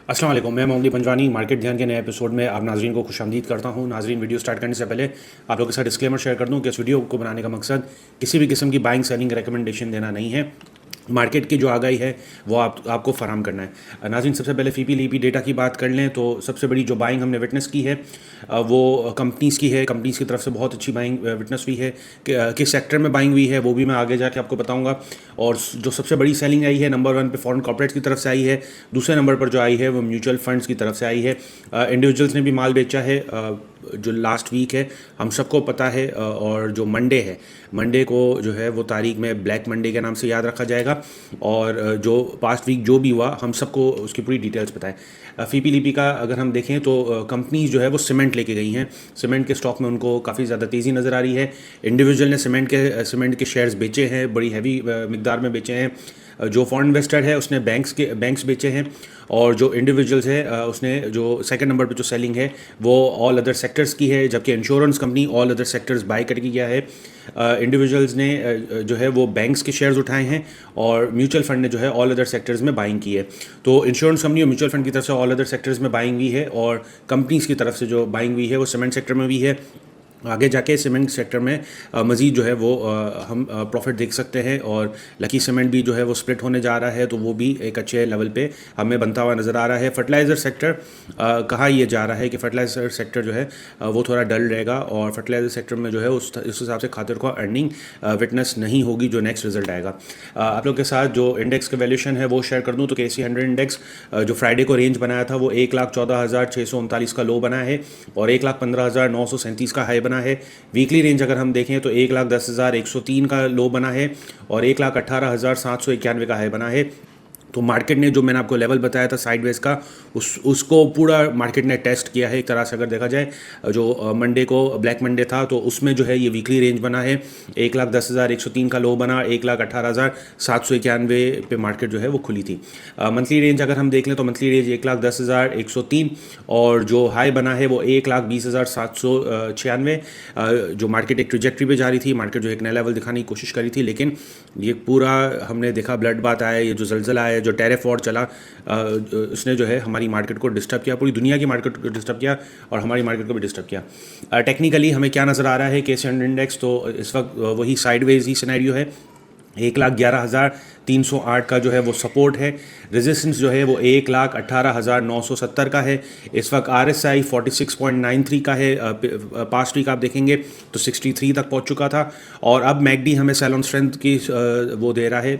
अस्सलाम वालेकुम। मैं मोहम्मद पंजवानी मार्केट ध्यान के नए एपिसोड में आप नाजरीन को खुशामदीद करता हूं। नाजरीन, वीडियो स्टार्ट करने से पहले आप लोगों के साथ डिस्क्लेमर शेयर कर दूं कि इस वीडियो को बनाने का मकसद किसी भी किस्म की बाइंग सेलिंग रिकमेंडेशन देना नहीं है। मार्केट की जो आगाही है वो आपको फराम करना है। नाज़रीन, सबसे पहले फीपी लीपी डेटा की बात कर लें तो सबसे बड़ी जो बाइंग हमने विटनेस की है वो कंपनीज़ की है। कंपनीज़ की तरफ से बहुत अच्छी बाइंग विटनेस हुई है। किस सेक्टर में बाइंग हुई है वो भी मैं आगे जाके आपको बताऊंगा। और जो सबसे बड़ी सेलिंग आई है, नंबर 1 पे फॉरेन कॉर्पोरेट्स की तरफ से आई है। दूसरे नंबर पर जो आई है वो म्यूचुअल फंड्स की तरफ से आई है। इंडिविजुअल्स ने भी माल बेचा है। जो लास्ट वीक है हम सबको पता है, और जो मंडे है, मंडे को जो है वो तारीख में ब्लैक मंडे के नाम से याद रखा जाएगा। और जो पास्ट वीक जो भी हुआ हम सबको उसकी पूरी डिटेल्स पता है। फीपी लीपी का अगर हम देखें तो कंपनीज जो है वो सीमेंट लेके गई हैं। सीमेंट के स्टॉक में उनको काफ़ी ज़्यादा तेज़ी नज़र आ रही है। इंडिविजुअल ने सीमेंट के शेयर्स बेचे हैं, बड़ी हैवी मिकदार में बेचे हैं। जो फॉरेन इन्वेस्टर है उसने बैंक्स बेचे हैं। और जो इंडिविजुअल्स है उसने जो सेकंड नंबर पे जो सेलिंग है वो ऑल अदर सेक्टर्स की है, जबकि insurance company all other sectors buy करके गया है। इंडिविजुअल्स ने जो है वो बैंक्स के शेयर्स उठाए हैं, और म्यूचुअल फंड ने जो है ऑल अदर सेक्टर्स में बाइंग की है। तो इंश्योरेंस कंपनी और म्यूचुअल फंड की तरफ से ऑल अदर सेक्टर्स में बाइंग हुई है, और कंपनीज़ की तरफ से जो बाइंग हुई है वो सीमेंट सेक्टर में भी है। आगे जाके सीमेंट सेक्टर में मज़ीद जो है वो हम प्रॉफिट देख सकते हैं। और लकी सीमेंट भी जो है वो स्प्लिट होने जा रहा है, तो वो भी एक अच्छे लेवल पे हमें बनता हुआ नज़र आ रहा है। फर्टिलाइज़र सेक्टर कहा यह जा रहा है कि फर्टिलाइज़र सेक्टर जो है वो थोड़ा डल रहेगा, और फर्टिलाइज़र सेक्टर में जो है उस हिसाब से खातिर को अर्निंग विटनेस नहीं होगी जो नेक्स्ट रिजल्ट आएगा। आप लोग के साथ जो इंडेक्स का वैल्यूशन है वो शेयर कर दूँ तो KC100 इंडेक्स जो फ्राइडे को रेंज बनाया था वो 1,14,639 का लो बना है, और 1,15,937 का हाई बना है। वीकली रेंज अगर हम देखें तो 1,10,103 का लो बना है, और 1,18,791 का हाई बना है। तो मार्केट ने जो मैंने आपको लेवल बताया था साइडवेज का, उसको पूरा मार्केट ने टेस्ट किया है एक तरह से। अगर देखा जाए जो मंडे को ब्लैक मंडे था तो उसमें जो है ये वीकली रेंज बना है। 1,10,103 का लो बना, 1,18,791 पे मार्केट जो है वो खुली थी। मंथली रेंज अगर हम देख लें तो मंथली रेंज 1,10,103, और जो हाई बना है वो 1,20,796। जो मार्केट एक ट्रिजेक्ट्री पे जा रही थी, मार्केट जो एक नया लेवल दिखाने की कोशिश करी थी, लेकिन ये पूरा हमने देखा ब्लड बात आया, ये जो जलजला आया, जो टैरिफ वॉर चला, उसने जो है हमारी मार्केट को डिस्टर्ब किया, पूरी दुनिया की मार्केट को डिस्टर्ब किया, और हमारी मार्केट को भी डिस्टर्ब किया। टेक्निकली हमें क्या नज़र आ रहा है, KC100 इंडेक्स तो इस वक्त वही साइडवेज ही सिनेरियो है। 1,11,308 का जो है वो सपोर्ट है। रेजिस्टेंस जो है वो 1,18,970 का है। इस वक्त RSI 46.93 का है। पास्ट वीक आप देखेंगे तो 63 तक पहुंच चुका था। और अब मैकडी हमें सेल स्ट्रेंथ की वो दे रहा है,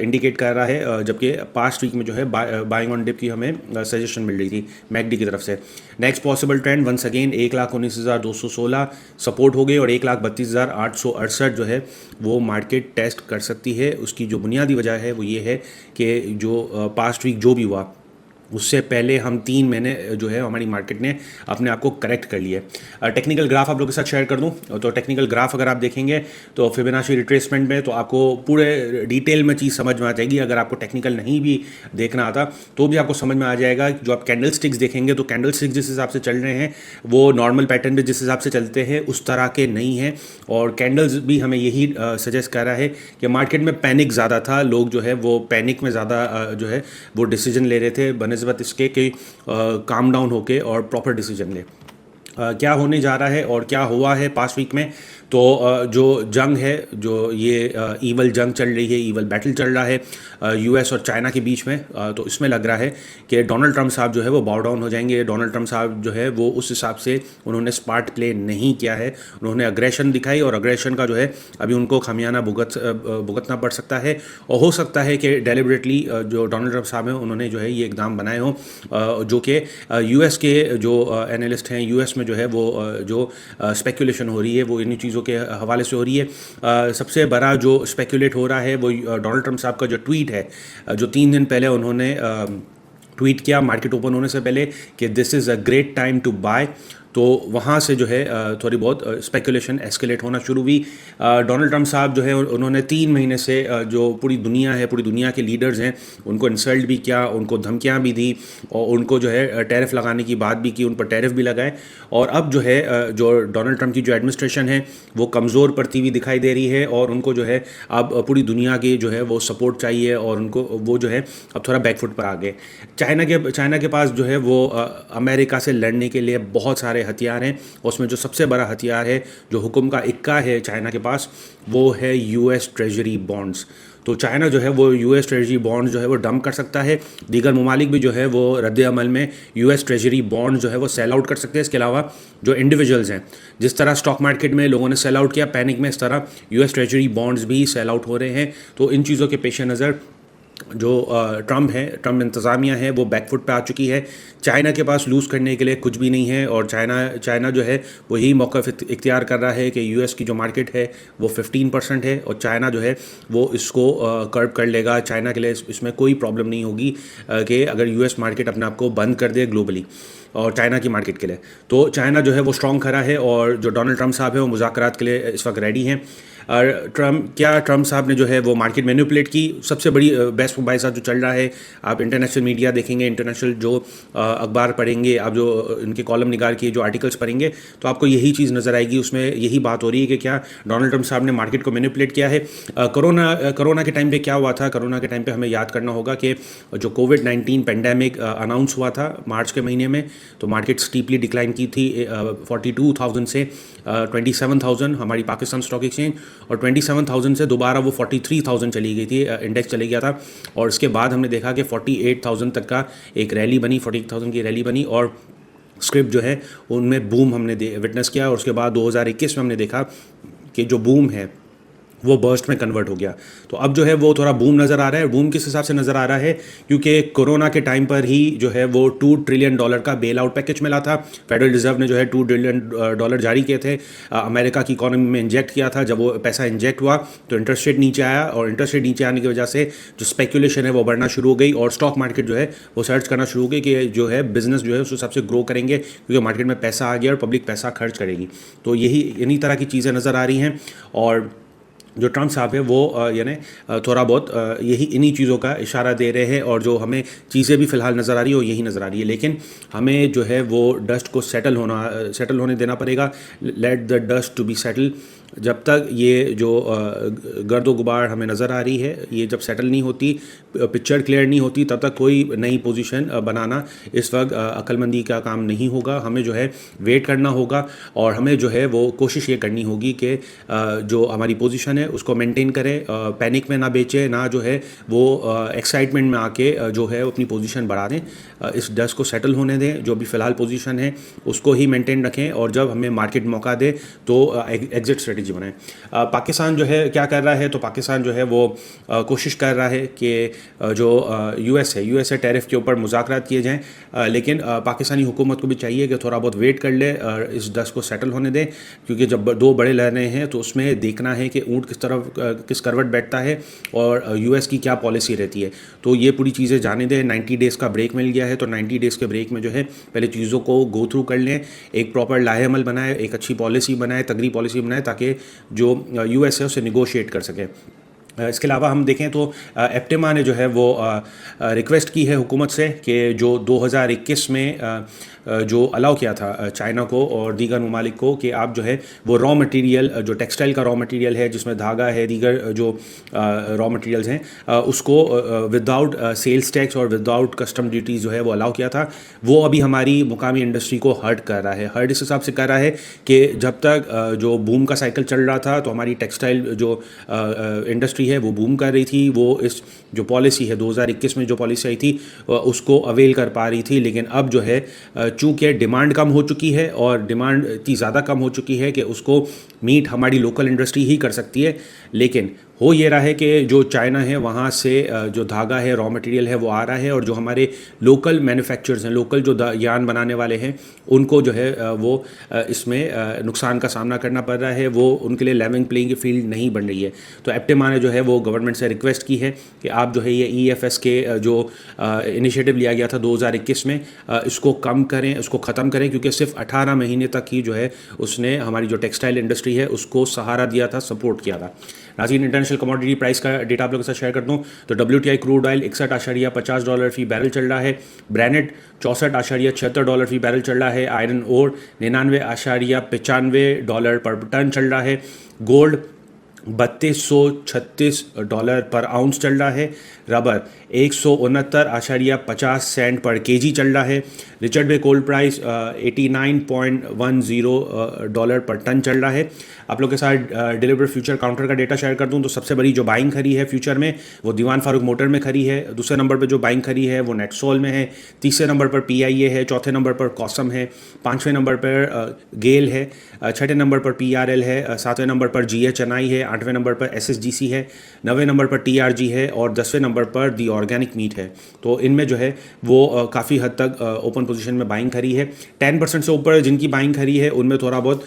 इंडिकेट कर रहा है, जबकि पास्ट वीक में जो है बाइंग ऑन डिप की हमें सजेशन मिल रही थी मैकडी की तरफ से। Next possible trend once again 1,19,216 support हो गए, और 1,32,868 जो है वो मार्केट टेस्ट कर सकती है। उसकी जो बुनियादी वजह है वो ये है कि जो पास्ट वीक जो भी हुआ उससे पहले हम 3 महीने जो है हमारी मार्केट ने अपने आप को करेक्ट कर लिया। टेक्निकल ग्राफ आप लोगों के साथ शेयर कर दूं तो टेक्निकल ग्राफ अगर आप देखेंगे तो फिबोनाची रिट्रेसमेंट में तो आपको पूरे डिटेल में चीज़ समझ में आ जाएगी। अगर आपको टेक्निकल नहीं भी देखना आता तो भी आपको समझ में आ जाएगा। जो आप कैंडल स्टिक्स देखेंगे तो कैंडल स्टिक्स जिस हिसाब से चल रहे हैं वो नॉर्मल पैटर्न पे जिस हिसाब से चलते हैं उस तरह के नहीं हैं। और कैंडल्स भी हमें यही सजेस्ट कर रहा है कि मार्केट में पैनिक ज़्यादा था, लोग जो है वो पैनिक में ज़्यादा जो है वो डिसीजन ले रहे थे बनस्बत इसके कि काम डाउन होके और प्रॉपर डिसीजन ले। क्या होने जा रहा है और क्या हुआ है पास्ट वीक में, तो जो जंग है, जो ये ईवल जंग चल रही है, ईवल बैटल चल रहा है US और चाइना के बीच में, तो इसमें लग रहा है कि डोनाल्ड ट्रंप साहब जो है वो बाउ डाउन हो जाएंगे। डोनाल्ड ट्रंप साहब जो है वो उस हिसाब से उन्होंने स्मार्ट प्ले नहीं किया है, उन्होंने अग्रेशन दिखाई, और अग्रेशन का जो है अभी उनको खामियाना भुगतना पड़ सकता है। और हो सकता है कि डेलिबरेटली जो डोनाल्ड ट्रंप साहब हैं उन्होंने जो है ये इकदाम बनाए हों, जो कि US के जो एनालिस्ट हैं, US में जो है वो जो स्पेकुलेशन हो रही है वो इन्हीं चीज़ों के हवाले से हो रही है। सबसे बड़ा जो स्पेकुलेट हो रहा है वो डोनाल्ड ट्रंप साहब का जो ट्वीट है, जो 3 दिन पहले उन्होंने ट्वीट किया मार्केट ओपन होने से पहले कि this is a great time to buy. तो वहाँ से जो है थोड़ी बहुत स्पेकुलेशन एस्केलेट होना शुरू हुई। डोनाल्ड ट्रंप साहब जो है उन्होंने 3 महीने से जो पूरी दुनिया है, पूरी दुनिया के लीडर्स हैं, उनको इंसल्ट भी किया, उनको धमकियाँ भी दी और उनको जो है टैरिफ लगाने की बात भी की, उन पर टैरिफ भी लगाए। और अब जो है जो डोनाल्ड ट्रंप की जो एडमिनिस्ट्रेशन है वो कमज़ोर पड़ती हुई दिखाई दे रही है और उनको जो है अब पूरी दुनिया की जो है वो सपोर्ट चाहिए और उनको वो जो है अब थोड़ा बैकफुट पर आ गए। चाइना के पास जो है वो अमेरिका से लड़ने के लिए बहुत सारे हथियार हैं। उसमें जो सबसे बड़ा हथियार है, जो हुक्म का इक्का है चाइना के पास, वो है यूएस ट्रेजरी बॉन्ड्स। तो चाइना जो है वो यूएस ट्रेजरी बॉन्ड्स जो है वो डंप कर सकता है। दीगर ममालिक भी जो है वो रद्द अमल में यूएस ट्रेजरी बॉन्ड्स जो है वो सेल आउट कर सकते हैं। इसके अलावा जो इंडिविजुअल्स हैं, जिस तरह स्टॉक मार्केट में लोगों ने सेल आउट किया पैनिक में, इस तरह यूएस ट्रेजरी बॉन्ड्स भी सेल आउट हो रहे हैं। तो इन चीज़ों के पेश नज़र जो ट्रम्प इंतज़ामिया है वो बैकफुट पे आ चुकी है। चाइना के पास लूज़ करने के लिए कुछ भी नहीं है और चाइना जो है वही मौक़िफ़ इख्तियार कर रहा है कि यूएस की जो मार्केट है वो 15% है और चाइना जो है वो इसको कर्व कर लेगा। चाइना के लिए इसमें कोई प्रॉब्लम नहीं होगी कि अगर यूएस मार्केट अपने आप को बंद कर दे ग्लोबली और चाइना की मार्केट के लिए। तो चाइना जो है वो स्ट्रॉन्ग खड़ा है और जो डोनाल्ड ट्रंप साहब है वो मुज़ाकरात के लिए इस वक्त रेडी हैं। और ट्रंप साहब ने जो है वो मार्केट मैनिपुलेट की। सबसे बड़ी बेस्ट बाय साथ जो चल रहा है, आप इंटरनेशनल मीडिया देखेंगे, इंटरनेशनल जो अखबार पढ़ेंगे, आप जो इनके कॉलम निगार किए जो आर्टिकल्स पढ़ेंगे, तो आपको यही चीज़ नज़र आएगी। उसमें यही बात हो रही है कि क्या डोनाल्ड ट्रंप साहब ने मार्केट को मैनिपुलेट किया है। कोरोना के टाइम पे क्या हुआ था? कोरोना के टाइम पे हमें याद करना होगा कि जो कोविड-19 पेंडेमिक अनाउंस हुआ था मार्च के महीने में, तो मार्केट स्टीपली डिक्लाइन की थी 42,000 से 27,000 हमारी पाकिस्तान स्टॉक एक्सचेंज, और 27,000 से दोबारा वो 43,000 चली गई थी, इंडेक्स चले गया था। और इसके बाद हमने देखा कि 48,000 तक का एक रैली बनी, 48,000 की रैली बनी और स्क्रिप्ट जो है उनमें बूम हमने विटनेस किया। और उसके बाद 2021 में हमने देखा कि जो बूम है वो बर्स्ट में कन्वर्ट हो गया। तो अब जो है वो थोड़ा बूम नज़र आ रहा है। बूम किस हिसाब से नज़र आ रहा है? क्योंकि कोरोना के टाइम पर ही जो है वो $2 ट्रिलियन का बेल आउट पैकेज मिला था। फेडरल रिजर्व ने जो है $2 ट्रिलियन जारी किए थे, अमेरिका की इकॉनमी में इंजेक्ट किया था। जब वो पैसा इंजेक्ट हुआ तो इंटरेस्ट रेट नीचे आया और इंटरेस्ट रेट नीचे आने की वजह से जो स्पेकुलेशन है वो बढ़ना शुरू हो गई और स्टॉक मार्केट जो है वो सर्च करना शुरू हो गई कि जो है बिजनेस जो है उस हिसाब से ग्रो करेंगे क्योंकि मार्केट में पैसा आ गया और पब्लिक पैसा खर्च करेगी। तो इन्हीं तरह की चीज़ें नज़र आ रही हैं। और जो ट्रंप साहब है वो यानी थोड़ा बहुत यही इन्हीं चीज़ों का इशारा दे रहे हैं और जो हमें चीज़ें भी फ़िलहाल नज़र आ रही है वो यही नज़र आ रही है। लेकिन हमें जो है वो डस्ट को सेटल होने देना पड़ेगा। Let the dust to be settle. जब तक ये जो गर्दो गुबार हमें नज़र आ रही है ये जब सेटल नहीं होती, पिक्चर क्लियर नहीं होती, तब तक कोई नई पोजीशन बनाना इस वक्त अक्लमंदी का काम नहीं होगा। हमें जो है वेट करना होगा और हमें जो है वो कोशिश ये करनी होगी कि जो हमारी पोजीशन है उसको मेंटेन करें, पैनिक में ना बेचें, ना जो है वो एक्साइटमेंट में आके जो है अपनी पोजीशन बढ़ा दें। इस डस्ट को सेटल होने दें, जो भी फ़िलहाल पोजीशन है उसको ही मेंटेन रखें और जब हमें मार्केट मौका दे तो एग्जिट स्ट्रेटजी बनाएं। पाकिस्तान जो है क्या कर रहा है? तो पाकिस्तान जो है वो कोशिश कर रहा है कि जो यूएस है टैरिफ के ऊपर मुज़ाकरात किए जाएं, लेकिन पाकिस्तानी हुकूमत को भी चाहिए कि थोड़ा बहुत वेट कर ले, इस डस्ट को सेटल होने दें, क्योंकि जब दो बड़े लहरें हैं तो उसमें देखना है कि ऊँट किस करवट बैठता है और यूएस की क्या पॉलिसी रहती है। तो ये पूरी चीज़ें जाने दें। 90 डेज़ का ब्रेक मिल गया है तो 90 डेज़ के ब्रेक में जो है पहले चीज़ों को गो थ्रू कर लें, एक प्रॉपर लाहेअमल बनाए, एक अच्छी पॉलिसी बनाए, तगड़ी पॉलिसी बनाए ताकि जो यूएस है उससे निगोशिएट कर सके। इसके अलावा हम देखें तो एप्टेमा ने जो है वो रिक्वेस्ट की है हुकूमत से कि जो 2021 में जो अलाउ किया था चाइना को और दीगर ममालिक को कि आप जो है वो रॉ मटेरियल, जो टेक्सटाइल का रॉ मटेरियल है जिसमें धागा है, दीगर जो रॉ मटेरियल्स हैं, उसको विदाउट सेल्स टैक्स और विदाउट कस्टम ड्यूटीज़ जो है वो अलाउ किया था। वो अभी हमारी मुकामी इंडस्ट्री को हर्ट कर रहा है। हर्ट इस हिसाब से कर रहा है कि जब तक जो बूम का साइकिल चल रहा था तो हमारी टेक्सटाइल जो इंडस्ट्री है वो बूम कर रही थी, वो इस जो पॉलिसी है 2021 में जो पॉलिसी आई थी उसको अवेल कर पा रही थी। लेकिन अब जो है चूँकि डिमांड कम हो चुकी है और डिमांड इतनी ज़्यादा कम हो चुकी है कि उसको मीट हमारी लोकल इंडस्ट्री ही कर सकती है, लेकिन हो ये रहा है कि जो चाइना है वहाँ से जो धागा है, रॉ मटेरियल है, वो आ रहा है, और जो हमारे लोकल मैन्युफैक्चरर्स हैं, लोकल जो यान बनाने वाले हैं, उनको जो है वो इसमें नुकसान का सामना करना पड़ रहा है। वो उनके लिए लेवलिंग प्लेइंग फील्ड नहीं बन रही है। तो एप्टेमा ने जो है वो गवर्नमेंट से रिक्वेस्ट की है कि आप जो है ये EFS के जो इनिशिएटिव लिया गया था 2021 में, इसको कम करें, उसको ख़त्म करें, क्योंकि सिर्फ 18 महीने तक ही जो है उसने हमारी जो टेक्सटाइल इंडस्ट्री है उसको सहारा दिया था, सपोर्ट किया था। नाज़रीन, इंटरनेशनल कमोडिटी प्राइस का डेटा आप लोगों के साथ शेयर कर दूं तो WTI क्रूड ऑयल $61.50 फी बैरल चल रहा है। ब्रेनेट $64.76 फी बैरल चल रहा है। आयरन ओर $99.95 पर टन चल रहा है। गोल्ड $3236 पर आउंस चल रहा है। रबर $169.50 पर केजी चल रहा है। रिचर्ड बे कोल्ड प्राइस $89.10 पर टन चल रहा है। आप लोग के साथ डिलीवर फ्यूचर काउंटर का डेटा शेयर कर दूं तो सबसे बड़ी जो बाइंग खरी है फ्यूचर में वो दीवान फारूक मोटर में खरी है। दूसरे नंबर पर जो बाइंग खरी है वो नेटसोल में है। तीसरे नंबर पर PIA है। चौथे नंबर पर कॉसम है। पाँचवें नंबर पर गेल है। छठे नंबर पर PRL है। सातवें नंबर पर GHNI है। आठवें नंबर पर SSGC है। नवें नंबर पर TRG है। और 10वें नंबर पर दी ऑर्गेनिक मीट है। तो इनमें जो है वो काफ़ी हद तक ओपन पोजीशन में बाइंग खरी है। 10% से ऊपर जिनकी बाइंग खरी है उनमें थोड़ा बहुत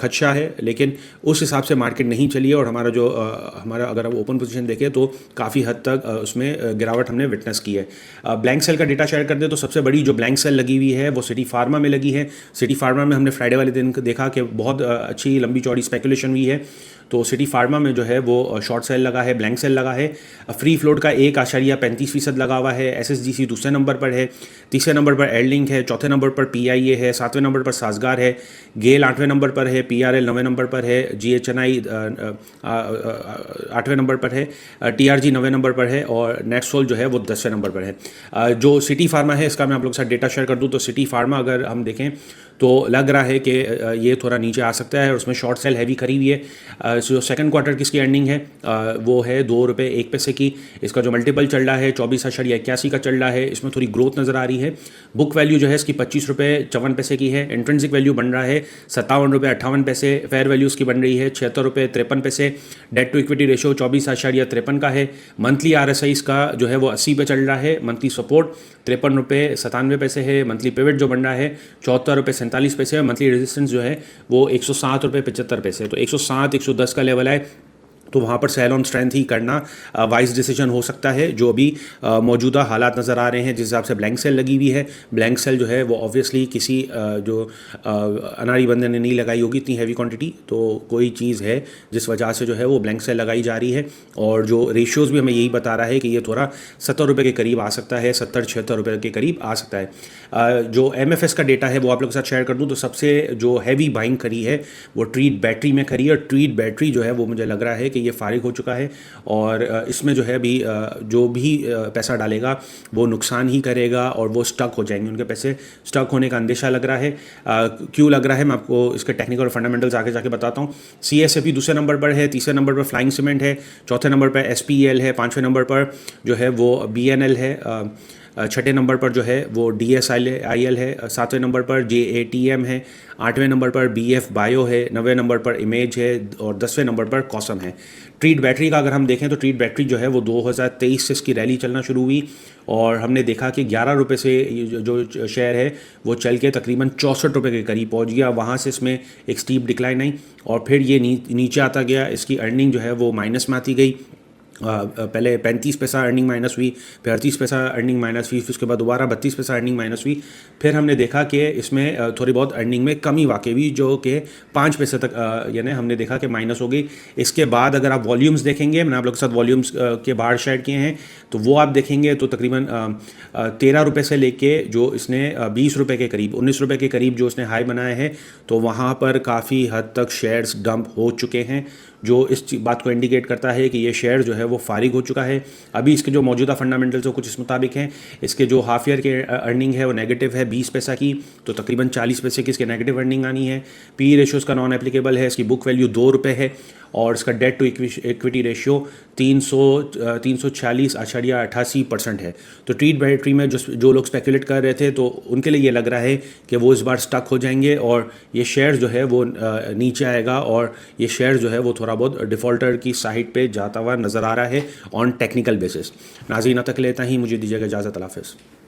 खदशा है, लेकिन उस हिसाब से मार्केट नहीं चली है। और हमारा अगर हम ओपन पोजीशन देखें तो काफ़ी हद तक उसमें गिरावट हमने विटनेस की है। ब्लैंक सेल का डेटा शेयर कर दे तो सबसे बड़ी जो ब्लैंक सेल लगी हुई है वो सिटी फार्मा में लगी है। सिटी फार्मा में हमने फ्राइडे वाले दिन देखा कि बहुत अच्छी लंबी चौड़ी स्पेकुलेशन हुई है। तो सिटी फार्मा में जो है वो शॉर्ट सेल लगा है, ब्लैंक सेल लगा है। फ्री फ्लोट का 1.35% लगा हुआ है। SSGC दूसरे नंबर पर है। तीसरे नंबर पर एयरलिंक है। चौथे नंबर पर PIA है। सातवें नंबर पर साजगार है। गेल 8वें नंबर पर है। PRL 9वें नंबर पर है। GHNI 8वें नंबर पर है। TRG 9वें नंबर पर है। और नेटसोल जो है वो 10वें नंबर पर है। जो सिटी फार्मा है इसका मैं आप लोगों के साथ डेटा शेयर कर दूँ तो सिटी फार्मा अगर हम देखें तो लग रहा है कि ये थोड़ा नीचे आ सकता है और उसमें शॉर्ट सेल हैवी खरी हुई है। जो सेकंड क्वार्टर की इसकी अर्निंग है वो है ₹2.01 की। इसका जो मल्टीपल चल रहा है 24.81 का चल रहा है। इसमें थोड़ी ग्रोथ नज़र आ रही है। बुक वैल्यू जो है इसकी ₹25.54 की है। इंट्रिंसिक वैल्यू बन रहा है ₹57.58। फेयर वैल्यू इसकी बन रही है ₹76.53। डेट टू इक्विटी रेशो 24.53 का है। मंथली RSI इसका जो है वो 80 पे चल रहा है। मंथली सपोर्ट ₹53.97 है। मंथली पिवट जो बन रहा है ₹74.47। मंथली रेजिस्टेंस जो है वो ₹107.75। तो 107 110 का लेवल है, तो वहाँ पर सेल ऑन स्ट्रेंथ ही करना वाइज डिसीजन हो सकता है। जो अभी मौजूदा हालात नज़र आ रहे हैं जिस हिसाब से ब्लैंक सेल लगी हुई है, ब्लैंक सेल जो है वो ऑब्वियसली किसी जो अनाड़ी बंदे ने नहीं लगाई होगी इतनी हैवी क्वांटिटी, तो कोई चीज़ है जिस वजह से जो है वो ब्लैंक सेल लगाई जा रही है। और जो रेशियोज़ भी हमें यही बता रहा है कि ये थोड़ा ₹70 के करीब आ सकता है, ₹70-76 के करीब आ सकता है। जो MFS का डेटा है वो आप लोग के साथ शेयर कर दूँ तो सबसे जो हैवी बाइंग करी है वो ट्रीट बैटरी में करी है। और ट्रीट बैटरी जो है वो मुझे लग रहा है कि ये फारिग हो चुका है और इसमें जो है अभी जो भी पैसा डालेगा वो नुकसान ही करेगा और वो स्टक हो जाएंगे। उनके पैसे स्टक होने का अंदेशा लग रहा है। क्यों लग रहा है मैं आपको इसके टेक्निकल और फंडामेंटल्स आगे जाके बताता हूँ। CSFE दूसरे नंबर पर है। तीसरे नंबर पर फ्लाइंग सीमेंट है। चौथे नंबर पर SPEL है। पाँचवें नंबर पर जो है वो BNL है। छठे नंबर पर जो है वो DSIL है। सातवें नंबर पर JATM है। आठवें नंबर पर BF बायो है। नवें नंबर पर इमेज है और 10वें नंबर पर कॉसम है। ट्रीट बैटरी का अगर हम देखें तो ट्रीट बैटरी जो है वो 2023 से इसकी रैली चलना शुरू हुई और हमने देखा कि ₹11 से जो शेयर है वो चल के तकरीबन ₹64 के करीब पहुंच गया। वहाँ से इसमें एक स्टीप डिक्लाइन आई और फिर ये नीचे आता गया। इसकी अर्निंग जो है वो माइनस में आती गई। पहले 35 पैसा अर्निंग माइनस हुई, फिर 38 पैसा अर्निंग माइनस हुई, फिर उसके बाद दोबारा 32 पैसा अर्निंग माइनस हुई। फिर हमने देखा कि इसमें थोड़ी बहुत अर्निंग में कमी वाकई हुई जो कि 5 पैसे तक यानी हमने देखा कि माइनस हो गई। इसके बाद अगर आप वॉल्यूम्स देखेंगे, मैंने आप लोग के साथ वॉल्यूम्स के बाहर शेयर किए हैं, तो वो आप देखेंगे तो तकरीबन ₹13 से लेके जो इसने ₹20 के करीब, ₹19 के करीब जो इसने हाई बनाया है, तो वहाँ पर काफ़ी हद तक शेयर्स डंप हो चुके हैं, जो इस बात को इंडिकेट करता है कि ये शेयर जो है वो फारिग हो चुका है। अभी इसके जो मौजूदा फंडामेंटल्स हो कुछ इस मुताबिक हैं। इसके जो हाफ ईयर के अर्निंग है वो नेगेटिव है 20 पैसा की, तो तकरीबन 40 पैसे की इसके नेगेटिव अर्निंग आनी है। PE रेशोज़ का नॉन एप्लीकेबल है। इसकी बुक वैल्यू ₹2 है और इसका डेट टू इक्विटी रेशियो 346.88% है। तो ट्रीट बैटरी में जो लोग स्पेकुलेट कर रहे थे तो उनके लिए ये लग रहा है कि वो इस बार स्टक हो जाएंगे और ये शेयर जो है वो नीचे आएगा और ये शेयर जो है वो थोड़ा बहुत डिफ़ॉल्टर की साइड पे जाता हुआ नज़र आ रहा है ऑन टेक्निकल बेसिस। नाज़रीन अब तक लेता ही मुझे दीजिएगा इजाज़त। अल्लाह हाफ़िज़।